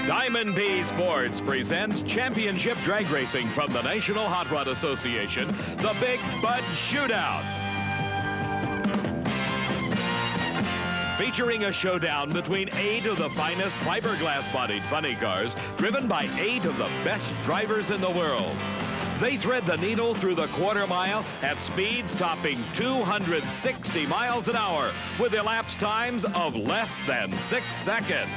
Diamond P Sports presents championship drag racing from the National Hot Rod Association, the Big Bud Shootout. Featuring a showdown between 8 of the finest fiberglass-bodied funny cars, driven by 8 of the best drivers in the world. They thread the needle through the quarter mile at speeds topping 260 miles an hour with elapsed times of less than 6 seconds.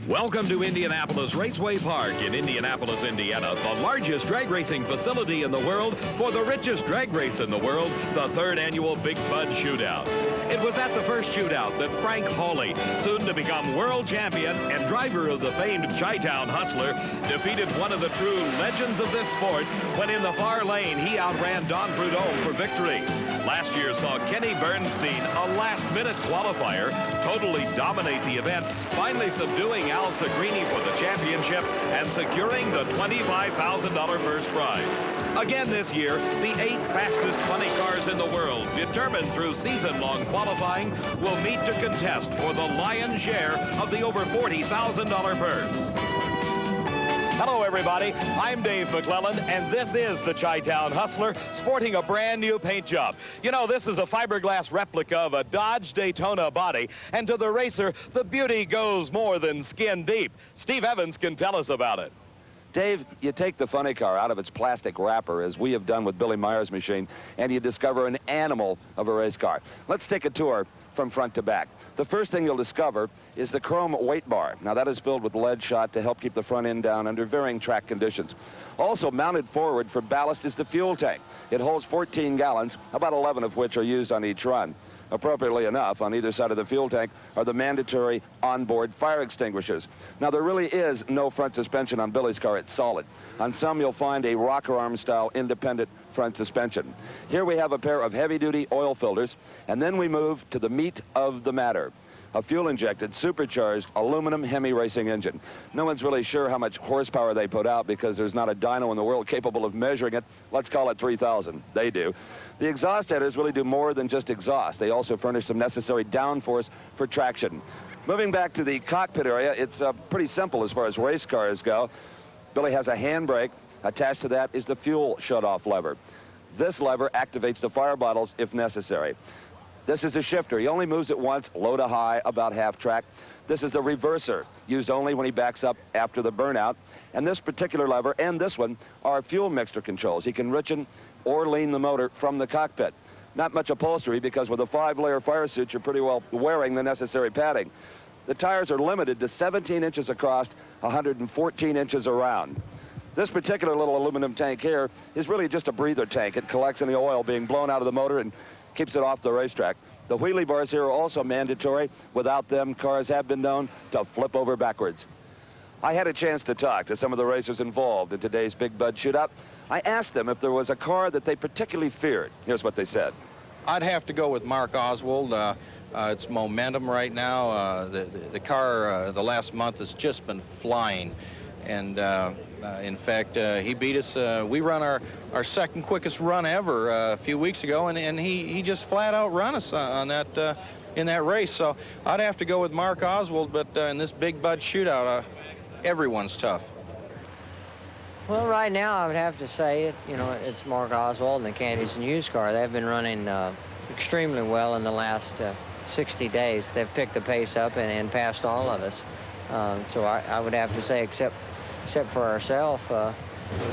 Welcome to Indianapolis Raceway Park in Indianapolis, Indiana, the largest drag racing facility in the world for the richest drag race in the world, the 3rd annual Big Bud Shootout. It was at the first shootout that Frank Hawley, soon to become world champion and driver of the famed Chi-Town Hustler, defeated one of the true legends of this sport when in the far lane he outran Don Prudhomme for victory. Last year saw Kenny Bernstein, a last-minute qualifier, totally dominate the event, finally subduing Al Segrini for the championship and securing the $25,000 first prize. Again this year, the 8 fastest funny cars in the world, determined through season-long qualifying, will meet to contest for the lion's share of the over $40,000 purse. Hello, everybody. I'm Dave McClellan, and this is the Chi-Town Hustler, sporting a brand new paint job. You know, this is a fiberglass replica of a Dodge Daytona body, and to the racer, the beauty goes more than skin deep. Steve Evans can tell us about it. Dave, you take the funny car out of its plastic wrapper, as we have done with Billy Meyer's machine, and you discover an animal of a race car. Let's take a tour from front to back. The first thing you'll discover is the chrome weight bar. Now, that is filled with lead shot to help keep the front end down under varying track conditions. Also mounted forward for ballast is the fuel tank. It holds 14 gallons, about 11 of which are used on each run. Appropriately enough, on either side of the fuel tank are the mandatory onboard fire extinguishers. Now, there really is no front suspension on Billy's car. It's solid. On some, you'll find a rocker arm style independent front suspension. Here we have a pair of heavy-duty oil filters, and then we move to the meat of the matter, a fuel-injected, supercharged aluminum Hemi racing engine. No one's really sure how much horsepower they put out because there's not a dyno in the world capable of measuring it. Let's call it 3,000. They do. The exhaust headers really do more than just exhaust. They also furnish some necessary downforce for traction. Moving back to the cockpit area, it's pretty simple as far as race cars go. Billy has a handbrake. Attached to that is the fuel shut-off lever. This lever activates the fire bottles if necessary. This is a shifter. He only moves it once, low to high, about half track. This is the reverser, used only when he backs up after the burnout. And this particular lever and this one are fuel mixture controls. He can richen or lean the motor from the cockpit. Not much upholstery because with a 5-layer fire suit, you're pretty well wearing the necessary padding. The tires are limited to 17 inches across, 114 inches around. This particular little aluminum tank here is really just a breather tank. It collects any oil being blown out of the motor and keeps it off the racetrack. The wheelie bars here are also mandatory. Without them, cars have been known to flip over backwards. I had a chance to talk to some of the racers involved in today's Big Bud Shootout. I asked them if there was a car that they particularly feared. Here's what they said. I'd have to go with Mark Oswald. It's momentum right now. The car the last month has just been flying. And in fact, he beat us. We run our second quickest run ever a few weeks ago, and he just flat out run us on that in that race. So I'd have to go with Mark Oswald, but in this Big Bud Shootout, everyone's tough. Well, right now I would have to say it. You know, it's Mark Oswald and the Candies and Hughes car. They've been running extremely well in the last 60 days. They've picked the pace up and passed all of us. So I would have to say, except for ourselves,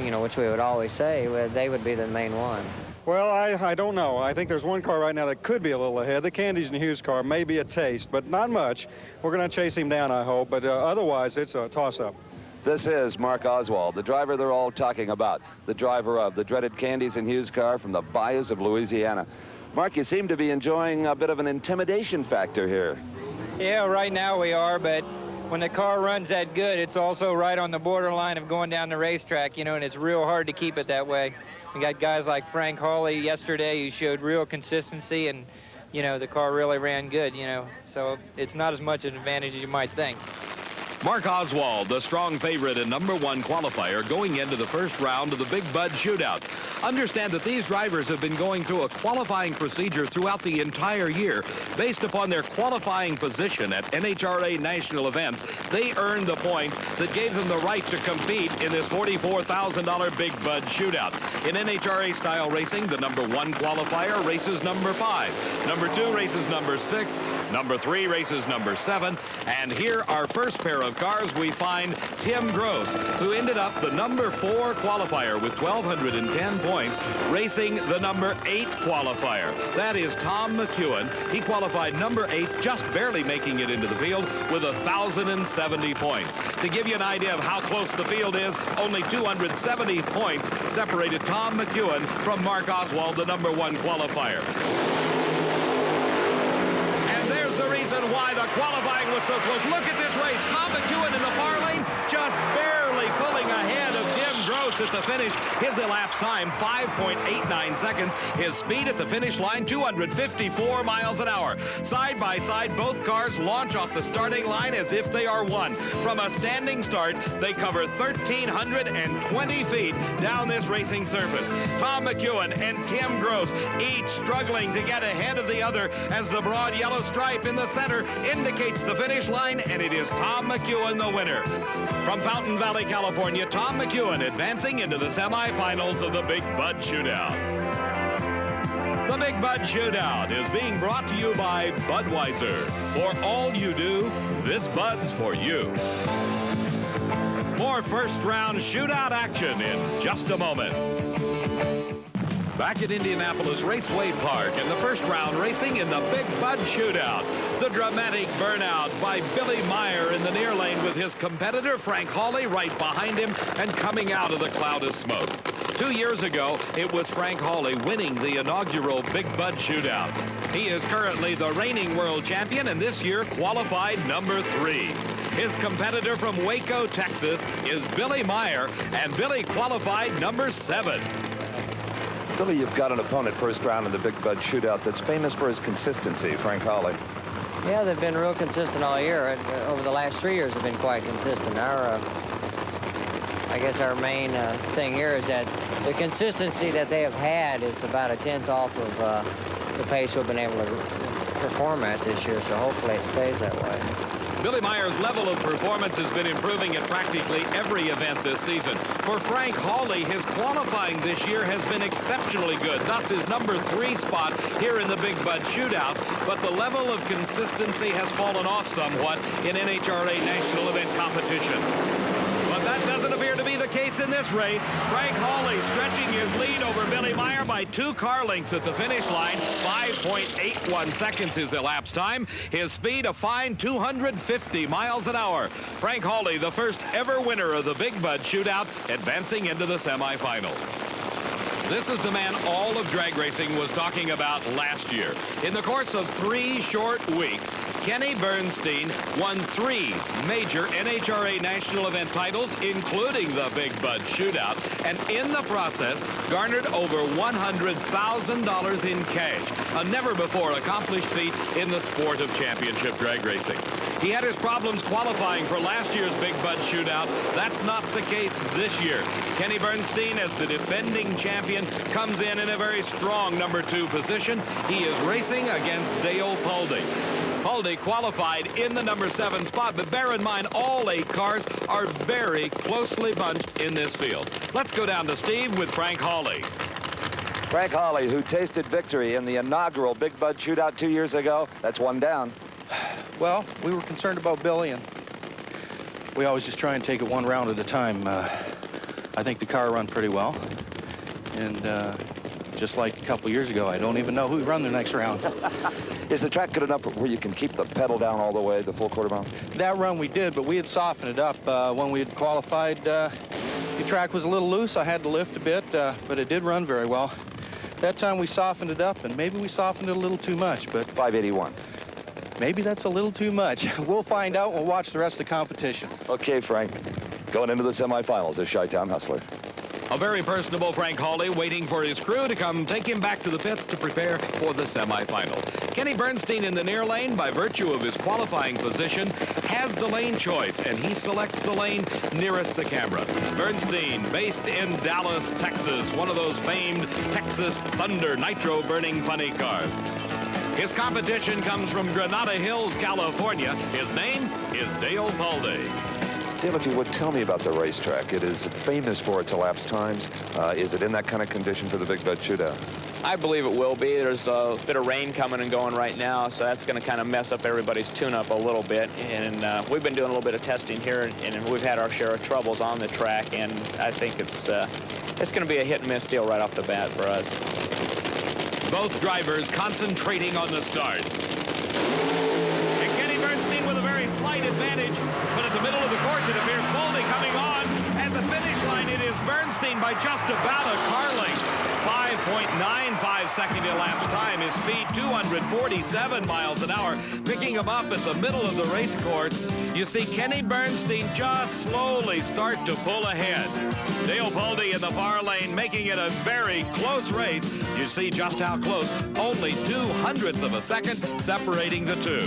you know, which we would always say, they would be the main one. Well, I don't know. I think there's one car right now that could be a little ahead. The Candies and Hughes car may be a taste, but not much. We're going to chase him down, I hope, but otherwise it's a toss-up. This is Mark Oswald, the driver they're all talking about, the driver of the dreaded Candies and Hughes car from the bayous of Louisiana. Mark, you seem to be enjoying a bit of an intimidation factor here. Yeah, right now we are, but when the car runs that good, it's also right on the borderline of going down the racetrack, you know, and it's real hard to keep it that way. We got guys like Frank Hawley yesterday who showed real consistency, and, you know, the car really ran good, you know, so it's not as much an advantage as you might think. Mark Oswald, the strong favorite and #1 qualifier going into the first round of the Big Bud Shootout. Understand that these drivers have been going through a qualifying procedure throughout the entire year. Based upon their qualifying position at NHRA national events, they earned the points that gave them the right to compete in this $44,000 Big Bud Shootout. In NHRA style racing, the #1 qualifier races #5. #2 races #6. #3 races #7. And here, our first pair of cars, we find Tim Gross, who ended up the #4 qualifier with 1,210 points, racing the #8 qualifier. That is Tom McEwen. He qualified #8, just barely making it into the field with 1,070 points. To give you an idea of how close the field is, only 270 points separated Tom McEwen from Mark Oswald, the #1 qualifier. There's the reason why the qualifying was so close. Look at this race. Tom McEwen in the far lane, just barely pulling ahead of Tim Gross at the finish. His elapsed time, 5.89 seconds. His speed at the finish line, 254 miles an hour. Side by side, both cars launch off the starting line as if they are one. From a standing start, they cover 1,320 feet down this racing surface. Tom McEwen and Tim Gross each struggling to get ahead of the other as the broad yellow stripe in the center indicates the finish line, and it is Tom McEwen the winner. From Fountain Valley, California, Tom McEwen advancing into the semifinals of the Big Bud Shootout. The Big Bud Shootout is being brought to you by Budweiser. For all you do, this Bud's for you. More first round shootout action in just a moment. Back at Indianapolis Raceway Park in the first round racing in the Big Bud Shootout. The dramatic burnout by Billy Meyer in the near lane with his competitor Frank Hawley right behind him and coming out of the cloud of smoke. 2 years ago, it was Frank Hawley winning the inaugural Big Bud Shootout. He is currently the reigning world champion and this year qualified #3. His competitor from Waco, Texas is Billy Meyer, and Billy qualified #7. Billy, you've got an opponent first round in the Big Bud Shootout that's famous for his consistency, Frank Hawley. Yeah, they've been real consistent all year. Over the last 3 years, they've been quite consistent. I guess our main thing here is that the consistency that they have had is about 1/10 off of the pace we've been able to perform at this year, so hopefully it stays that way. Billy Meyer's level of performance has been improving at practically every event this season. For Frank Hawley, his qualifying this year has been exceptionally good, thus his #3 spot here in the Big Bud Shootout, but the level of consistency has fallen off somewhat in NHRA national event competition. But that doesn't appear to be the case in this race. Frank Hawley stretching his lead over Billy Meyer by 2 car lengths at the finish line. 5.81 seconds his elapsed time. His speed a fine 250 miles an hour. Frank Hawley, the first ever winner of the Big Bud Shootout, advancing into the semifinals. This is the man all of drag racing was talking about last year. In the course of 3 short weeks, Kenny Bernstein won 3 major NHRA national event titles, including the Big Bud Shootout, and in the process garnered over $100,000 in cash, a never-before accomplished feat in the sport of championship drag racing. He had his problems qualifying for last year's Big Bud Shootout. That's not the case this year. Kenny Bernstein, as the defending champion, comes in a very strong #2 position. He is racing against Dale Puldy. Puldy qualified in the #7 spot, but bear in mind all 8 cars are very closely bunched in this field. Let's go down to Steve with Frank Hawley. Frank Hawley, who tasted victory in the inaugural Big Bud Shootout 2 years ago. That's 1 down. Well, we were concerned about Billy, and we always just try and take it 1 round at a time. I think the car run pretty well. And just like a couple years ago, I don't even know who run the next round. Is the track good enough where you can keep the pedal down all the way, the full quarter mile? That run we did, but we had softened it up. When we had qualified, the track was a little loose. I had to lift a bit, but it did run very well. That time we softened it up, and maybe we softened it a little too much, but 581. maybe that's a little too much. We'll find out. We'll watch the rest of the competition. Okay, Frank. Going into the semifinals as Chi-Town Hustler. A very personable Frank Hawley waiting for his crew to come take him back to the pits to prepare for the semifinals. Kenny Bernstein in the near lane, by virtue of his qualifying position, has the lane choice, and he selects the lane nearest the camera. Bernstein, based in Dallas, Texas, one of those famed Texas Thunder nitro-burning funny cars. His competition comes from Granada Hills, California. His name is Dale Balde. Dale, if you would tell me about the racetrack. It is famous for its elapsed times. Is it in that kind of condition for the Big Bud Shootout? I believe it will be. There's a bit of rain coming and going right now, so that's going to kind of mess up everybody's tune-up a little bit. And we've been doing a little bit of testing here, and we've had our share of troubles on the track, and I think it's going to be a hit-and-miss deal right off the bat for us. Both drivers concentrating on the start. And Kenny Bernstein with a very slight advantage, but at the middle of the course it appears Balde coming on. At the finish line it is Bernstein by just about a car length. 5.95 second elapsed time. His speed 247 miles an hour. Picking him up at the middle of the race course, you see Kenny Bernstein just slowly start to pull ahead. Dale Balde in the far lane, making it a very close race. You see just how close. Only 0.02 of a second separating the two.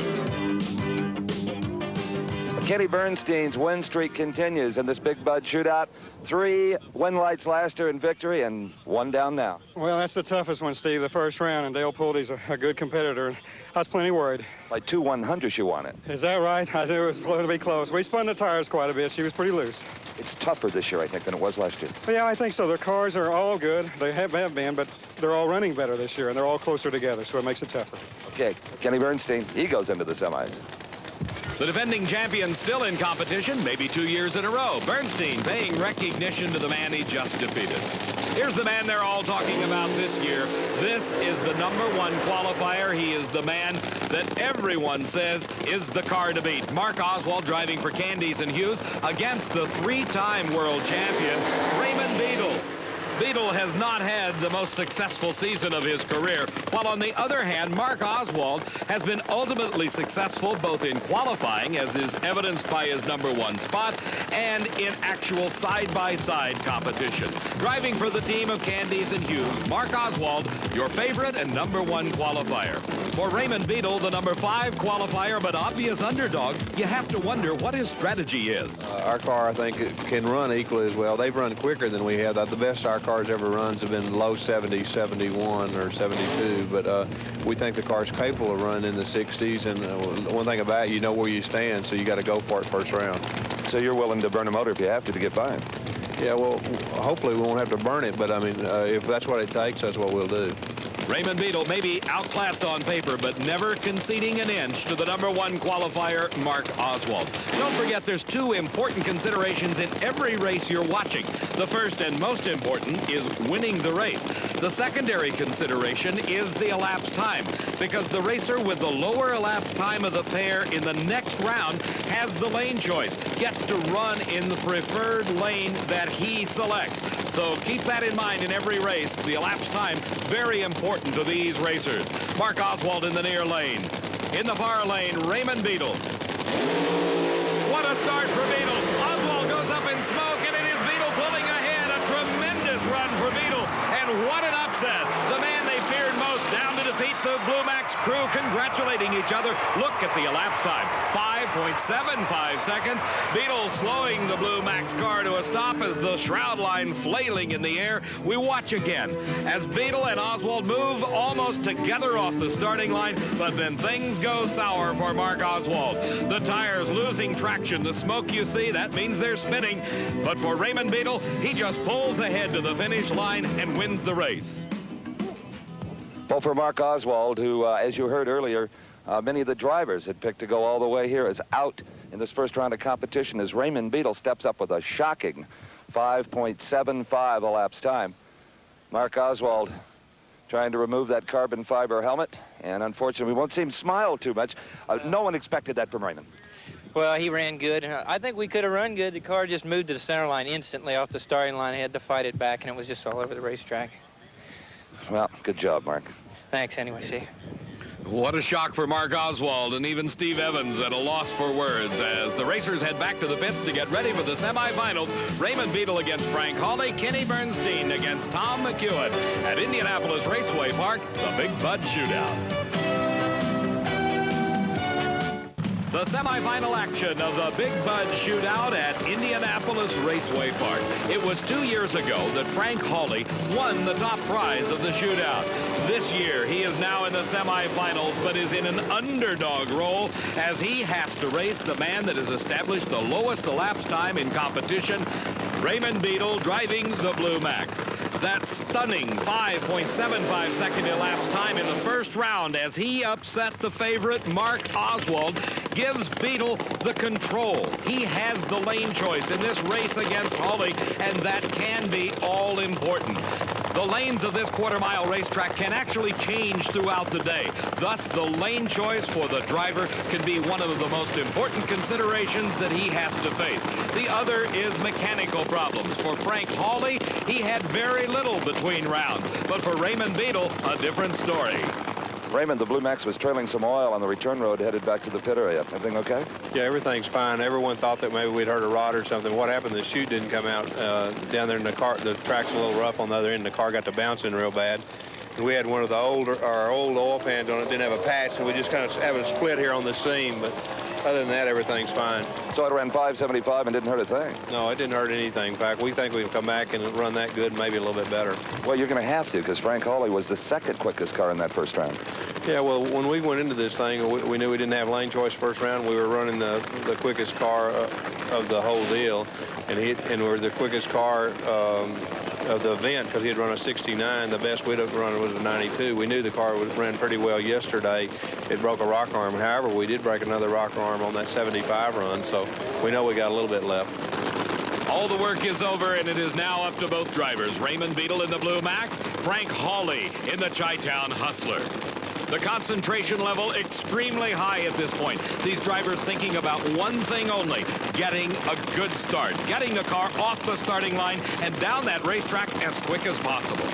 Kenny Bernstein's win streak continues in this Big Bud Shootout. 3 win lights last year in victory and 1 down now. Well, that's the toughest one, Steve, the first round, and Dale Balde's a good competitor. I was plenty worried. By 2 100ths you won it. Is that right? I knew it was going to be close. We spun the tires quite a bit. She was pretty loose. It's tougher this year, I think, than it was last year. But yeah, I think so. The cars are all good. They have been, but they're all running better this year, and they're all closer together, so it makes it tougher. Okay, Kenny Bernstein, he goes into the semis. The defending champion still in competition, maybe 2 years in a row. Bernstein paying recognition to the man he just defeated. Here's the man they're all talking about this year. This is the #1 qualifier. He is the man that everyone says is the car to beat. Mark Oswald driving for Candies and Hughes against the 3-time world champion, Raymond Beadle. Beadle has not had the most successful season of his career, while on the other hand, Mark Oswald has been ultimately successful both in qualifying, as is evidenced by his #1 spot, and in actual side-by-side competition. Driving for the team of Candies and Hughes, Mark Oswald, your favorite and #1 qualifier. For Raymond Beadle, the #5 qualifier, but obvious underdog, you have to wonder what his strategy is. Our car, I think, can run equally as well. They've run quicker than we have. The best our cars ever runs have been low 70s, 71 or 72, but we think the car's capable of running in the 60s, and one thing about it, you know where you stand, so you got to go for it first round. So you're willing to burn a motor if you have to get by him? Yeah, well, hopefully we won't have to burn it, but I mean, if that's what it takes, that's what we'll do. Raymond Beadle may be outclassed on paper, but never conceding an inch to the #1 qualifier, Mark Oswald. Don't forget, there's 2 important considerations in every race you're watching. The first and most important is winning the race. The secondary consideration is the elapsed time, because the racer with the lower elapsed time of the pair in the next round has the lane choice, gets to run in the preferred lane that he selects. So keep that in mind in every race. The elapsed time, very important to these racers. Mark Oswald in the near lane. In the far lane, Raymond Beadle. What a start for Beadle. Oswald goes up in smoke, and it is Beadle pulling ahead. A tremendous run for Beadle, and what an upset. The man they feared most down to defeat the Blue Max crew, congratulating each other. Look at the elapsed time, 5.75 seconds. Beadle slowing the Blue Max car to a stop as the shroud line flailing in the air. We watch again as Beadle and Oswald move almost together off the starting line, but then things go sour for Mark Oswald. The tires losing traction. The smoke you see, that means they're spinning. But for Raymond Beadle, he just pulls ahead to the finish line and wins the race. Well, for Mark Oswald, who, as you heard earlier, many of the drivers had picked to go all the way here, is out in this first round of competition as Raymond Beadle steps up with a shocking 5.75 elapsed time. Mark Oswald trying to remove that carbon fiber helmet, and unfortunately we won't see him smile too much. No one expected that from Raymond. Well, he ran good. I think we could have run good. The car just moved to the center line instantly off the starting line. He had to fight it back, and it was just all over the racetrack. Well, good job, Mark. Thanks anyway, see. What a shock for Mark Oswald and even Steve Evans at a loss for words as the racers head back to the pits to get ready for the semifinals. Raymond Beadle against Frank Hawley, Kenny Bernstein against Tom McEwen at Indianapolis Raceway Park, the Big Bud Shootout. The semifinal action of the Big Bud Shootout at Indianapolis Raceway Park. It was 2 years ago that Frank Hawley won the top prize of the shootout. This year, he is now in the semifinals, but is in an underdog role as he has to race the man that has established the lowest elapsed time in competition, Raymond Beadle, driving the Blue Max. That stunning 5.75 second elapsed time in the first round as he upset the favorite Mark Oswald gives Beadle the control. He has the lane choice in this race against Hawley, and that can be all important. The lanes of this quarter-mile racetrack can actually change throughout the day. Thus, the lane choice for the driver can be one of the most important considerations that he has to face. The other is mechanical problems. For Frank Hawley, he had very little between rounds. But for Raymond Beadle, a different story. Raymond, the Blue Max was trailing some oil on the return road headed back to the pit area. Everything okay? Yeah, everything's fine. Everyone thought that maybe we'd hurt a rod or something. What happened, the chute didn't come out down there in the car. The track's a little rough on the other end. The car got to bouncing real bad. And we had one of the our old oil pans on it, didn't have a patch, so we just kind of have a split here on the seam. But other than that, everything's fine. So it ran 5.75 and didn't hurt a thing? No, it didn't hurt anything. In fact, we think we can come back and run that good, maybe a little bit better. Well, you're going to have to, because Frank Hawley was the second quickest car in that first round. Yeah, well, when we went into this thing, we knew we didn't have lane choice first round. We were running the quickest car of the whole deal, and we were the quickest car of the event because he had run a 69. The best we'd have run was a 92. We knew the car ran pretty well yesterday. It broke a rock arm. However, we did break another rock arm on that 75 run, so we know we got a little bit left. All the work is over, and it is now up to both drivers. Raymond Beadle in the Blue Max, Frank Hawley in the Chi-Town Hustler. The concentration level extremely high at this point. These drivers thinking about one thing only, getting a good start, getting the car off the starting line and down that racetrack as quick as possible.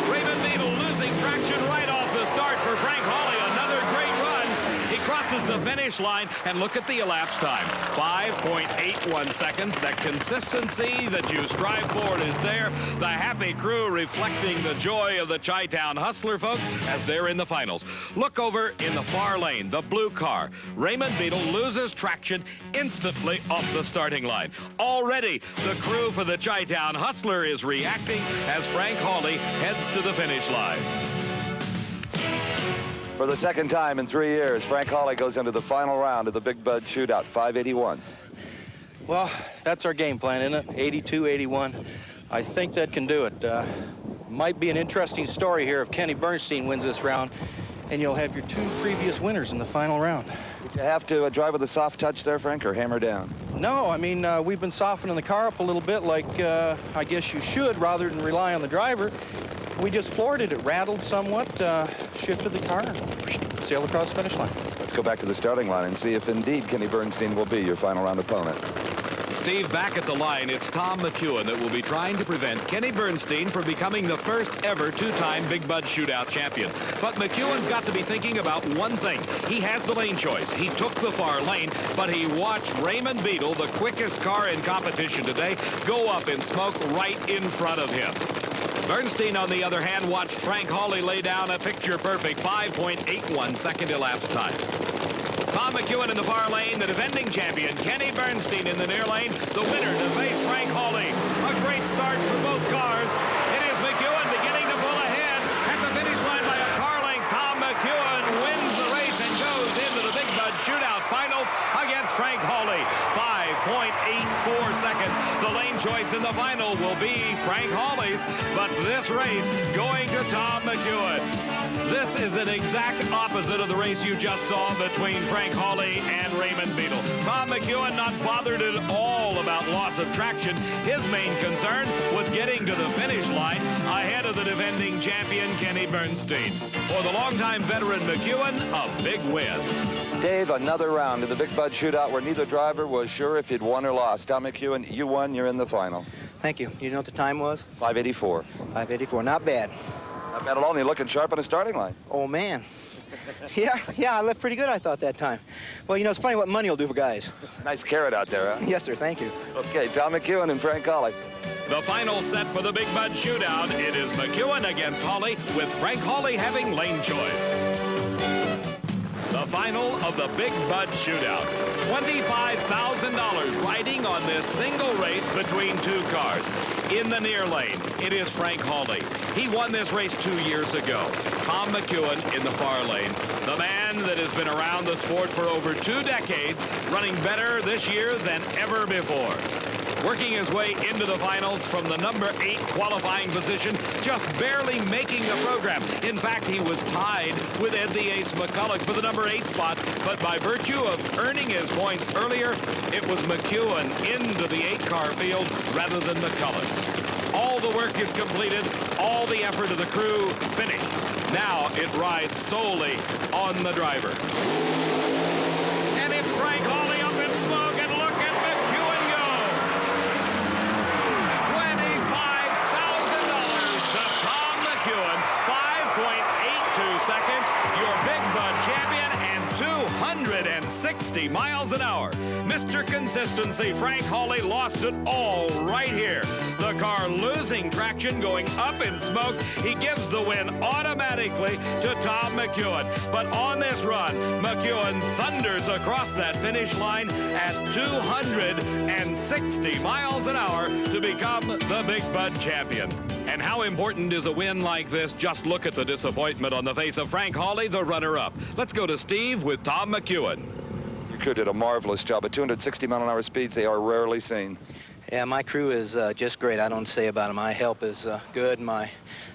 Raymond Beadle losing traction right off the start for Frank Hawley. Another great run. He crosses the finish line, and look at the elapsed time. 5.81 seconds. That consistency that you strive for is there. The happy crew reflecting the joy of the Chi-Town Hustler folks as they're in the finals. Look over in the far lane, the blue car. Raymond Beadle loses traction instantly off the starting line. Already, the crew for the Chi-Town Hustler is reacting as Frank Hawley heads to the finish line. For the second time in 3 years, Frank Hawley goes into the final round of the Big Bud Shootout, 581. Well, that's our game plan, isn't it? 82-81. I think that can do it. Might be an interesting story here if Kenny Bernstein wins this round, and you'll have your two previous winners in the final round. Did you have to drive with a soft touch there, Frank, or hammer down? No, I mean, we've been softening the car up a little bit like I guess you should, rather than rely on the driver. We just floored it. It rattled somewhat, shifted the car, and sailed across the finish line. Let's go back to the starting line and see if indeed Kenny Bernstein will be your final round opponent. Steve, back at the line, it's Tom McEwen that will be trying to prevent Kenny Bernstein from becoming the first ever two-time Big Bud Shootout champion. But McEwen's got to be thinking about one thing. He has the lane choice. He took the far lane, but he watched Raymond Beadle, the quickest car in competition today, go up in smoke right in front of him. Bernstein, on the other hand, watched Frank Hawley lay down a picture-perfect 5.81 second elapsed time. Tom McEwen in the far lane, the defending champion, Kenny Bernstein in the near lane, the winner to face Frank Hawley. A great start for both cars. It is McEwen beginning to pull ahead at the finish line by a car length. Tom McEwen wins the race and goes into the Big Bud Shootout finals against Frank Hawley. 5.84 seconds. The lane choice in the final will be Frank Hawley's, but this race going to Tom McEwen. This is an exact opposite of the race you just saw between Frank Hawley and Raymond Beadle. Tom McEwen not bothered at all about loss of traction. His main concern was getting to the finish line ahead of the defending champion, Kenny Bernstein. For the longtime veteran McEwen, a big win. Dave, another round of the Big Bud Shootout where neither driver was sure if he'd won or lost. Tom McEwen, you won. You're in the final. Thank you. You know what the time was? 584. 584. Not bad. Not bad at all, and you're looking sharp on the starting line. Oh, man. Yeah, I left pretty good, I thought, that time. Well, you know, it's funny what money will do for guys. Nice carrot out there, huh? Yes, sir, thank you. Okay, Tom McEwen and Frank Hawley. The final set for the Big Bud Shootout, it is McEwen against Hawley, with Frank Hawley having lane choice. The final of the Big Bud Shootout. $25,000 riding on this single race between two cars. In the near lane, it is Frank Hawley. He won this race 2 years ago. Tom McEwen in the far lane. The man that has been around the sport for over 2 decades, running better this year than ever before. Working his way into the finals from the number 8 qualifying position, just barely making the program. In fact, he was tied with Ed the Ace McCulloch for the number 8 spot, but by virtue of earning his points earlier, it was McEwen into the 8-car field rather than McCulloch. All the work is completed, all the effort of the crew finished. Now it rides solely on the driver. And it's Frank Hawley up in smoke, and look at McEwen go. $25,000 to Tom McEwen, 5.82 seconds, your Big Bud champion, and 260 miles an hour. Mr. Consistency, Frank Hawley lost it all right here. The car losing traction, going up in smoke. He gives the win automatically to Tom McEwen. But on this run, McEwen thunders across that finish line at 260 miles an hour to become the Big Bud champion. And how important is a win like this? Just look at the disappointment on the face of Frank Hawley, the runner-up. Let's go to Steve with Tom McEwen. Your crew did a marvelous job. At 260 mile an hour speeds, they are rarely seen. Yeah, my crew is just great. I don't say about them. My help is good. My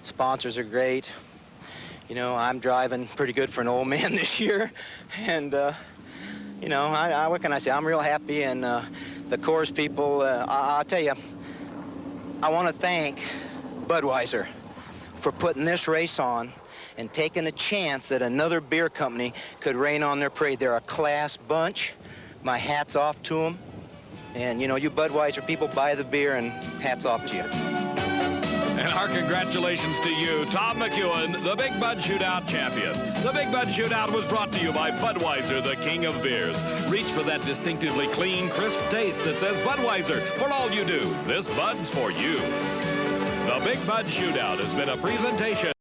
sponsors are great. You know, I'm driving pretty good for an old man this year. And, you know, what can I say? I'm real happy. And the course people, I'll tell you, I want to thank Budweiser for putting this race on and taking a chance that another beer company could rain on their parade. They're a class bunch. My hat's off to them. And, you know, you Budweiser people buy the beer, and hats off to you. And our congratulations to you, Tom McEwen, the Big Bud Shootout champion. The Big Bud Shootout was brought to you by Budweiser, the king of beers. Reach for that distinctively clean, crisp taste that says Budweiser. For all you do, this Bud's for you. The Big Bud Shootout has been a presentation